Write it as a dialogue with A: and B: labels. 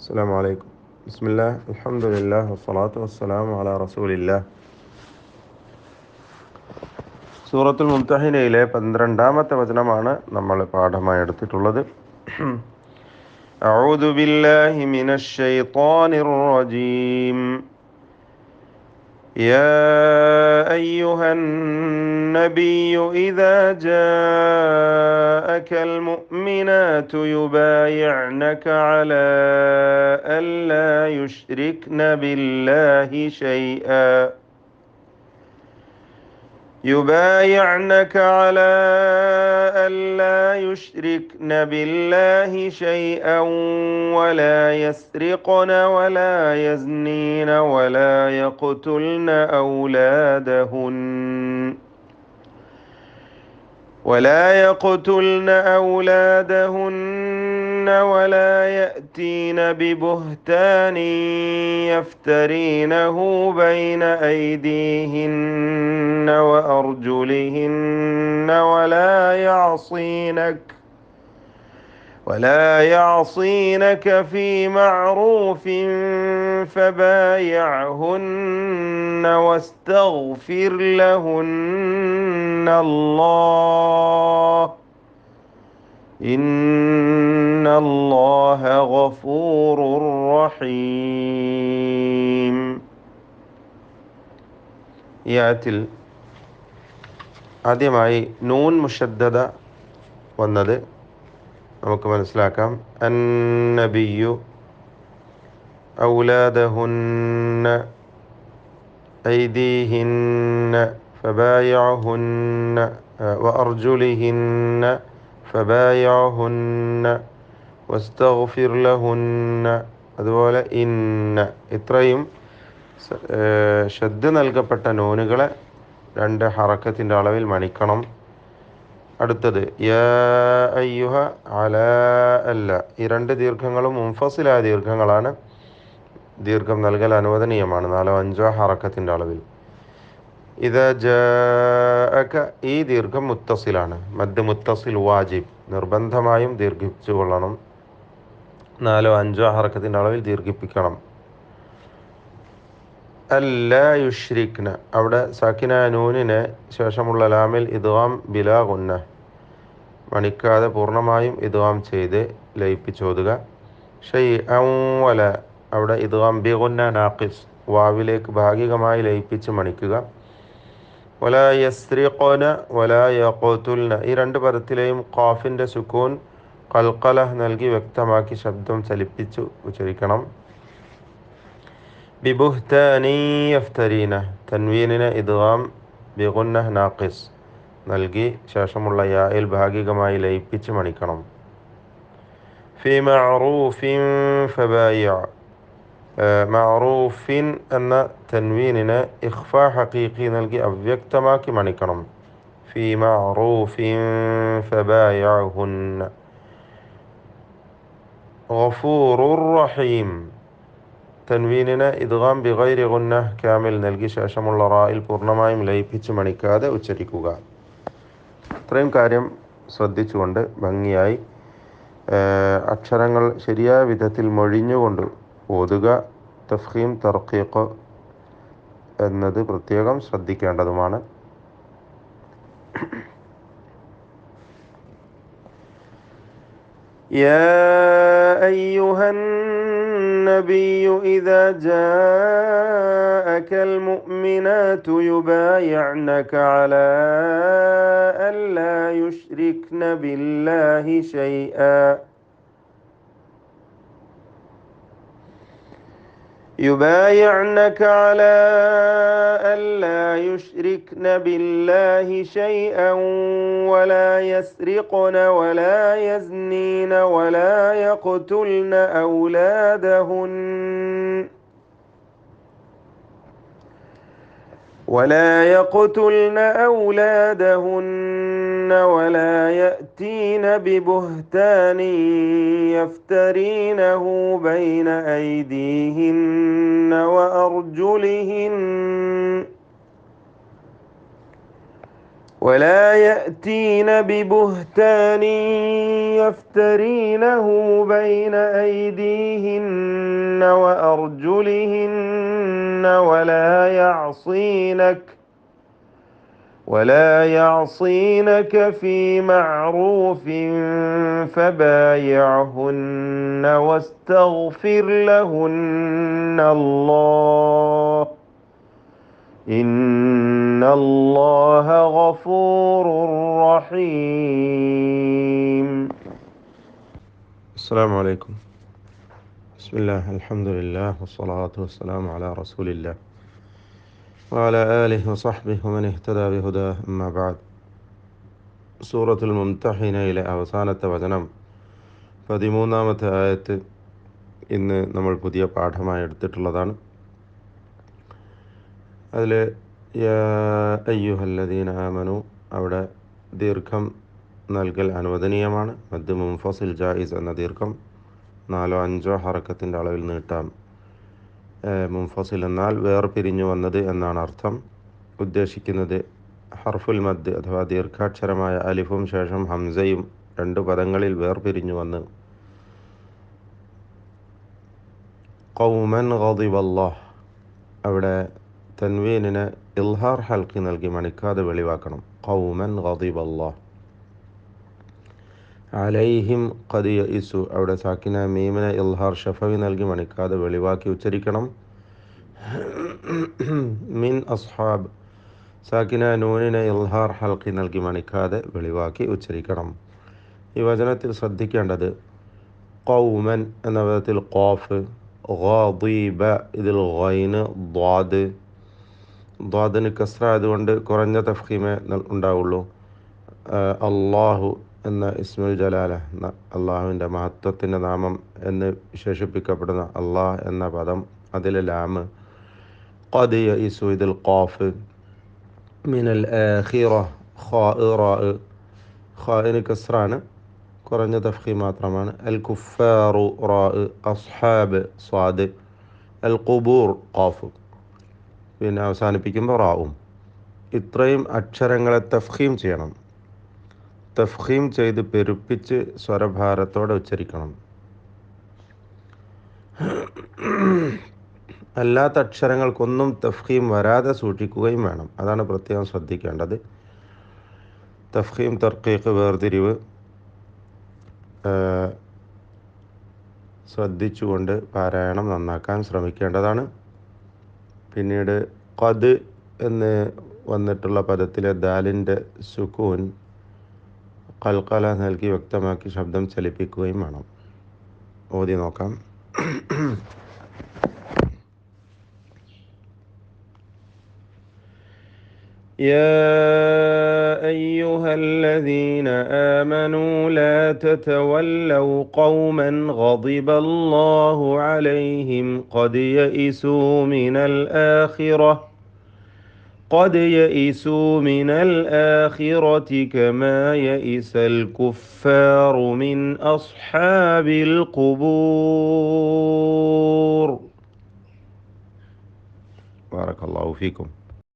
A: അസ്സലാമു അലൈക്കും. ബിസ്മില്ലാഹ് അൽഹംദുലില്ലാഹ് വസ്സലാത്തു വസ്സലാമു അലാ റസൂലില്ലാഹ്. സൂറത്തുൽ മുംതഹിനയിലെ 12-ാമത്തെ വചനമാണ് നമ്മൾ പാഠമായി എടുത്തിട്ടുള്ളത്. അഊദു ബില്ലാഹി മിനശ് ശൈത്വാനിർ റജീം. യാ അയ്യുഹൻ നബിയ്യു ഇദാ ജാഅകൽ മുഅ്മിനാതു യുബായിഅനക അലാ അല്ലാ യുശ്രിക്ന ബില്ലാഹി ശൈആ يبايعنك على ألا يشركن بالله شيئا ولا يسرقن ولا يزنين ولا يقتلن أولادهن ولا يأتين ببهتان يفترينه بين أيديهن وأرجلهن ولا يعصينك في معروف فبايعهن واستغفر لهن الله إن الله غفور رحيم. ഈ ആയത്തിൽ ആദ്യമായി നൂൻ മുഷദ്ദദ വന്നത് നമുക്ക് മനസ്സിലാക്കാം. അന്നബിയു ഔലാദഹുന്ന ഐദീഹിന്ന ഫബായഉഹുന്ന വഅർജുലിഹിന്ന ഫബായഉഹുന്ന വസ്തഗ്ഫിർ ലഹുന്ന. അതുപോലെ ഇന്ന, ഇത്രയും ഷദ്ദ് നൽകപ്പെട്ട നൂനുകളെ 2 ഹറക്കത്തിൻ്റെ അളവിൽ മണിക്കണം. അടുത്തത് യാ അയ്യുഹ അലാ അല്ല. ഈ 2 ദീർഘങ്ങളും മുൻഫസിലായ ദീർഘങ്ങളാണ്. ദീർഘം നൽകൽ അനുവദനീയമാണ് 4-5 ഹറക്കത്തിൻ്റെ അളവിൽ. ഇദാ ജാഅക, ഈ ദീർഘം മുത്തസിലാണ്. മദ് മുത്തസിൽ വാജിബ്, നിർബന്ധമായും ദീർഘിപ്പിച്ചു കൊള്ളണം. 4-5 ഹറക്കത്തിൻ്റെ അളവിൽ ദീർഘിപ്പിക്കണം. അല്ലാ യുശ്രിക്ന, അവിടെ സാക്കിന നൂനിനെ ശേഷമുള്ള ലാമിൽ ഇദ്ഗാം ബിലാ ഗുന്ന, മണിക്കാതെ പൂർണ്ണമായും ഇദ്ഗാം ചെയ്ത് ലയിപ്പിച്ചോതുക. ഷൈഅൻ വല, അവിടെ ഇദ്ഗാം ബി ഗുന്ന നാഖിസ്, വാവിലേക്ക് ഭാഗികമായി ലയിപ്പിച്ച് മണിക്കുക. വലാ യസ്രിഖുന വലാ യഖ്തുൽന, ഈ 2 പദത്തിലെയും ഖാഫിൻ്റെ സുക്കൂൻ ഖൽഖല നൽകി വ്യക്തമാക്കി ശബ്ദം ചലിപ്പിച്ചു ഉച്ചരിക്കണം. ബിബുഹ്താനി യഫ്തരീന, തൻവീനിനെ ഇദ്ഗാം ബി ഗുന്ന നാഖിസ് നൽകി ശേഷമുള്ള യായിൽ ഭാഗികമായി ലയിപ്പിച്ച് മണിക്കണം. ഫി മഅറൂഫിൻ ഫബായിഅ, മഅറൂഫിൻ എന്ന തൻവീനിനെ ഇഖ്ഫാ ഹഖീഖി നൽകി അവ്യക്തമാക്കി മണിക്കണം. ഫി മഅറൂഫിൻ ഫബായിഅഹുന്ന. ഗഫൂറുർ റഹീം, തൻവീനിനെ ഇദ്ഗാം ബിഗൈരി ഗുന്ന കാമിൽ നൽകി ശേഷമുള്ള റായിൽ പൂർണ്ണമായും ലയിപ്പിച്ച് മണിക്കാതെ ഉച്ചരിക്കുക. ഇത്രയും കാര്യം ശ്രദ്ധിച്ചുകൊണ്ട് ഭംഗിയായി അക്ഷരങ്ങൾ ശരിയായ വിധത്തിൽ മൊഴിഞ്ഞുകൊണ്ട് ഓതുക. തഫ്ഖീം തർഖീഖ് എന്നത് പ്രത്യേകം ശ്രദ്ധിക്കേണ്ടതുമാണ്. യാ അയ്യുഹൻ നബിയ്യു ഇദാ ജാഅകൽ മുഅ്മിനാതു യുബായിഅനക അലാ അല്ലാ യുശ്രിക്ന ബില്ലാഹി ശൈആ يبايعنك على ألا يشركن بالله شيئا ولا يسرقن ولا يزنين ولا يقتلن أولادهن ولا يأتين ببهتان يفترينه بين أيديهن وأرجلهن ولا يأتين ببهتان يفترينه بين أيديهن وأرجلهن ولا يعصينك في معروف فبايعهن واستغفر لهن الله إن الله غفور رحيم. السلام عليكم. بسم الله الحمد لله والصلاة والسلام على رسول الله وعلى آله وصحبه ومن اهتدى بهداه أما بعد. സൂറത്തുൽ മുംതഹിനയിലെ അവസാനത്തെ വചനം 13-ാമത്തെ ആയത്ത് ഇന്ന് നമ്മൾ പുതിയ പാഠമായി എടുത്തിട്ടുള്ളതാണ്. അതിൽ യാ അയ്യുഹല്ലദീന ആമനു, അവിടെ ദീർഘം നൽകൽ അനുവദനീയമാണ്. മദ് മുൻഫസിൽ ജായിസ് എന്ന ദീർഘം 4-5 ഹറക്കത്തിൻ്റെ അളവിൽ നീട്ടാം. മുൻഫസിൽ എന്നാൽ വേർപിരിഞ്ഞു വന്നത് എന്നാണ് അർത്ഥം. ഉദ്ദേശിക്കുന്നത് ഹർഫുൽ മദ് അഥവാ ദീർഘാക്ഷരമായ അലിഫും ശേഷം ഹംസയും 2 പദങ്ങളിൽ വേർപിരിഞ്ഞു വന്ന് ഖൗമൻ ഗദിബല്ലാഹ്, അവിടെ തൻവീനിനെ ഇൽഹാർ ഹൽക്കി നൽകി മണിക്കാതെ വെളിവാക്കണം. ഖൗമൻ ഗദിബല്ലാഹ്. അലൈഹിം ഖദ് യഇസു, അവിടെ സാക്കിന മീമിനെ ഇൽഹാർ ഷഫവി നൽകി മണിക്കാതെ വെളിവാക്കി ഉച്ചരിക്കണം. മിൻ അസ്ഹാബ്, സാക്കിന നൂനിനെ ഇൽഹാർ ഹൽക്കി നൽകി മണിക്കാതെ വെളിവാക്കി ഉച്ചരിക്കണം. ഈ വചനത്തിൽ ശ്രദ്ധിക്കേണ്ടത് ഖൗമൻ എന്ന പദത്തിൽ ഖാഫ്, ഗാദിബ ഇതിൽ ഗൈന്, ദ്വാദിന് കസ്ര ആയതുകൊണ്ട് കുറഞ്ഞ തഫ്ഖീമേ ഉണ്ടാവുള്ളൂ. അള്ളാഹു എന്ന ഇസ്മുൽ ജലാല, അള്ളാഹുവിൻ്റെ മഹത്വത്തിൻ്റെ നാമം എന്ന് വിശേഷിപ്പിക്കപ്പെടുന്ന അള്ളാഹ് എന്ന പദം, അതിലെ ലാമ്. ഖദ് യഇസു ഇതിൽ ഖാഫ്, മിനൽ ആഖിറ ഖാഇന് കസ്റാണ്, കുറഞ്ഞ തഫ്ഖീം മാത്രമാണ്. അൽ കുഫാറു റാ, അസ്ഹാബ് സ്വാദ്, അൽ ഖുബൂർ ഖാഫ്, പിന്നെ അവസാനിപ്പിക്കുമ്പോൾ റാവും. ഇത്രയും അക്ഷരങ്ങളെ തഫ്ഖീം ചെയ്യണം. തഫ്ഖീം ചെയ്ത് പെരുപ്പിച്ച് സ്വരഭാരത്തോടെ ഉച്ചരിക്കണം. അല്ലാത്ത അക്ഷരങ്ങൾക്കൊന്നും തഫ്ഖീം വരാതെ സൂക്ഷിക്കുകയും വേണം. അതാണ് പ്രത്യേകം ശ്രദ്ധിക്കേണ്ടത്. തഫ്ഖീം, തർക്കീഖ്, വേർതിരിവ് ശ്രദ്ധിച്ചുകൊണ്ട് പാരായണം നന്നാക്കാൻ ശ്രമിക്കേണ്ടതാണ്. പിന്നീട് ഖദ് എന്ന് വന്നിട്ടുള്ള പദത്തിലെ ദാലിൻ്റെ സുക്കൂൻ ഖൽഖല നൽകി വ്യക്തമാക്കി ശബ്ദം ചലിപ്പിക്കുകയും വേണം. ഓതി നോക്കാം. يا أيها الذين آمنوا لا تتولوا قوما غضب الله عليهم قد يئسوا من الآخرة كما يئس الكفار من أصحاب القبور. بارك الله فيكم.